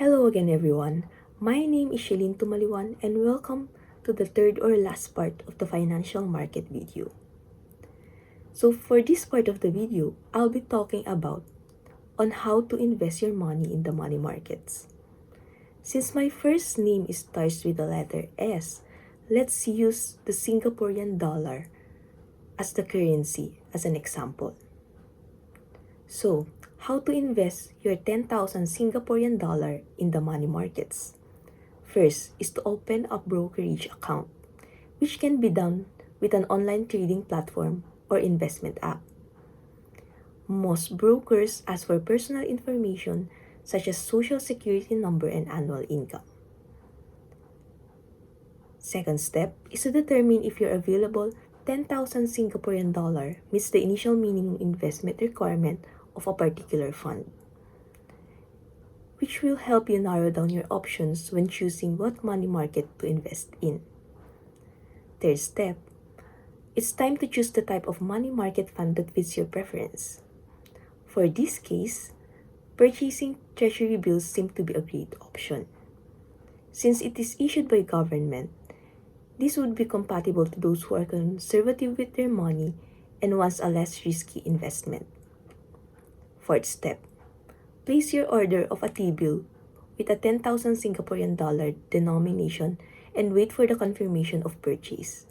Hello again everyone. My name is Shelin Tumaliwan and welcome to the third or last part of the financial market video. So for this part of the video, I'll be talking about on how to invest your money in the money markets. Since my first name starts with the letter S, let's use the Singaporean dollar as the currency as an example. So, how to invest your 10,000 Singaporean dollar in the money markets? First is to open a brokerage account, which can be done with an online trading platform or investment app. Most brokers ask for personal information such as social security number and annual income. Second step is to determine if your available 10,000 Singaporean dollar meets the initial minimum investment requirement of a particular fund, which will help you narrow down your options when choosing what money market to invest in. Third step, it's time to choose the type of money market fund that fits your preference. For this case, purchasing treasury bills seems to be a great option. Since it is issued by government, this would be compatible to those who are conservative with their money and wants a less risky investment. Fourth step, place your order of a T-bill with a 10,000 Singaporean dollar denomination and wait for the confirmation of purchase.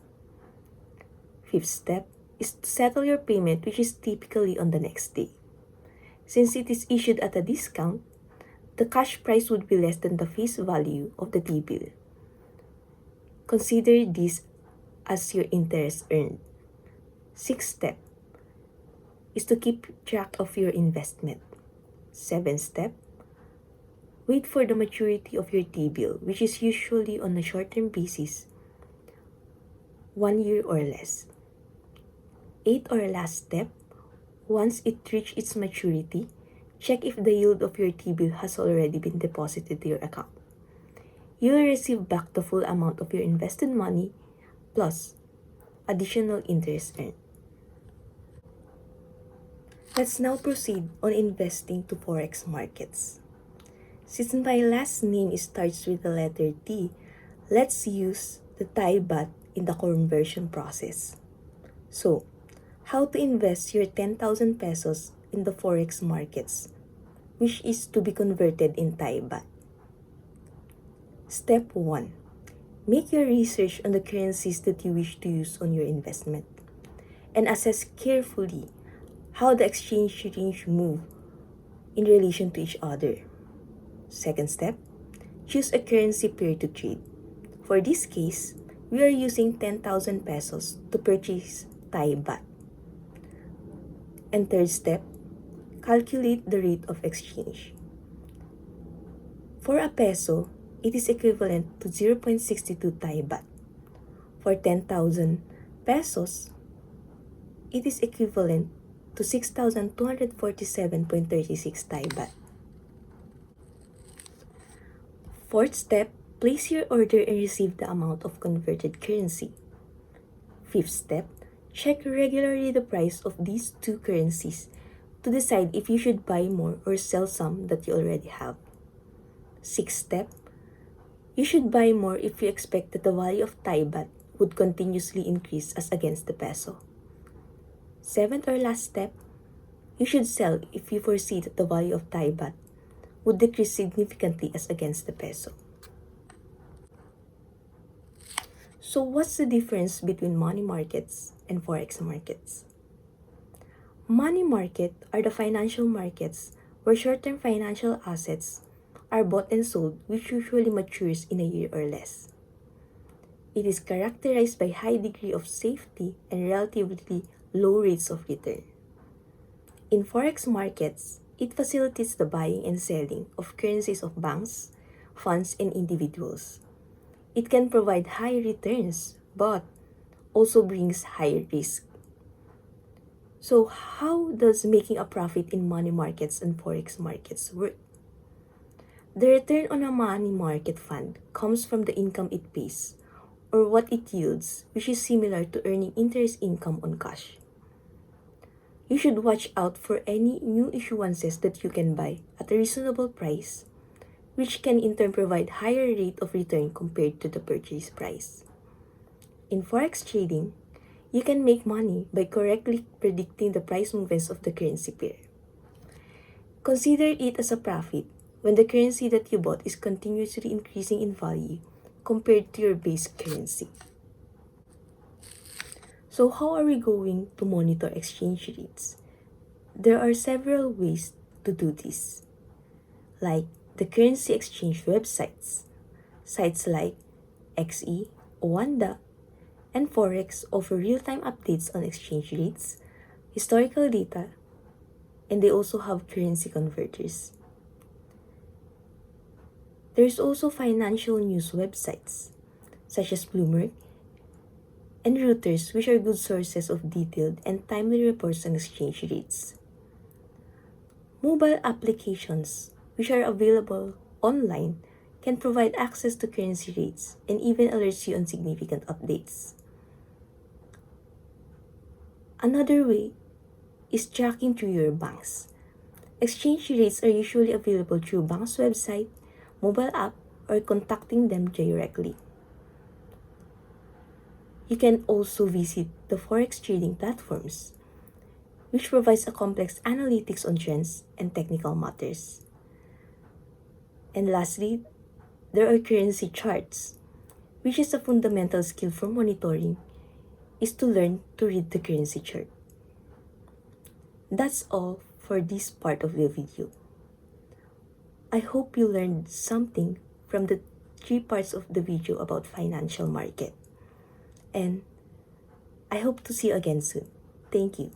Fifth step is to settle your payment, which is typically on the next day. Since it is issued at a discount, the cash price would be less than the face value of the T-bill. Consider this as your interest earned. Sixth step is to keep track of your investment. Seventh step, wait for the maturity of your T-bill, which is usually on a short-term basis, 1 year or less. Eighth or last step, once it reaches its maturity, check if the yield of your T-bill has already been deposited to your account. You'll receive back the full amount of your invested money plus additional interest earned. Let's now proceed on investing to forex markets. Since my last name starts with the letter T, let's use the Thai baht in the conversion process. So, how to invest your 10,000 pesos in the forex markets, which is to be converted in Thai baht. Step 1. Make your research on the currencies that you wish to use on your investment and assess carefully how the exchange range move in relation to each other. Second step, choose a currency pair to trade. For this case, we are using 10,000 pesos to purchase Thai baht. And third step, calculate the rate of exchange. For a peso, it is equivalent to 0.62 Thai baht. For 10,000 pesos, it is equivalent to 6,247.36 Thai baht. Fourth step, place your order and receive the amount of converted currency. Fifth step, check regularly the price of these two currencies to decide if you should buy more or sell some that you already have. Sixth step, you should buy more if you expect that the value of Thai baht would continuously increase as against the peso. Seventh or last step, you should sell if you foresee that the value of Thai baht would decrease significantly as against the peso. So what's the difference between money markets and forex markets? Money market are the financial markets where short-term financial assets are bought and sold, which usually matures in a year or less. It is characterized by high degree of safety and relatively low rates of return. In forex markets, it facilitates the buying and selling of currencies of banks, funds, and individuals. It can provide high returns, but also brings high risk. So how does making a profit in money markets and forex markets work? The return on a money market fund comes from the income it pays, or what it yields, which is similar to earning interest income on cash. You should watch out for any new issuances that you can buy at a reasonable price, which can in turn provide higher rate of return compared to the purchase price. In forex trading, you can make money by correctly predicting the price movements of the currency pair. Consider it as a profit when the currency that you bought is continuously increasing in value compared to your base currency. So how are we going to monitor exchange rates? There are several ways to do this, like the currency exchange websites. Sites like XE, Oanda, and Forex offer real-time updates on exchange rates, historical data, and they also have currency converters. There's also financial news websites, such as Bloomberg and Reuters, which are good sources of detailed and timely reports on exchange rates. Mobile applications, which are available online, can provide access to currency rates and even alerts you on significant updates. Another way is tracking through your banks. Exchange rates are usually available through bank's website, mobile app, or contacting them directly. You can also visit the forex trading platforms, which provides a complex analytics on trends and technical matters. And lastly, there are currency charts, which is a fundamental skill for monitoring, is to learn to read the currency chart. That's all for this part of the video. I hope you learned something from the 3 parts of the video about financial market. And I hope to see you again soon. Thank you.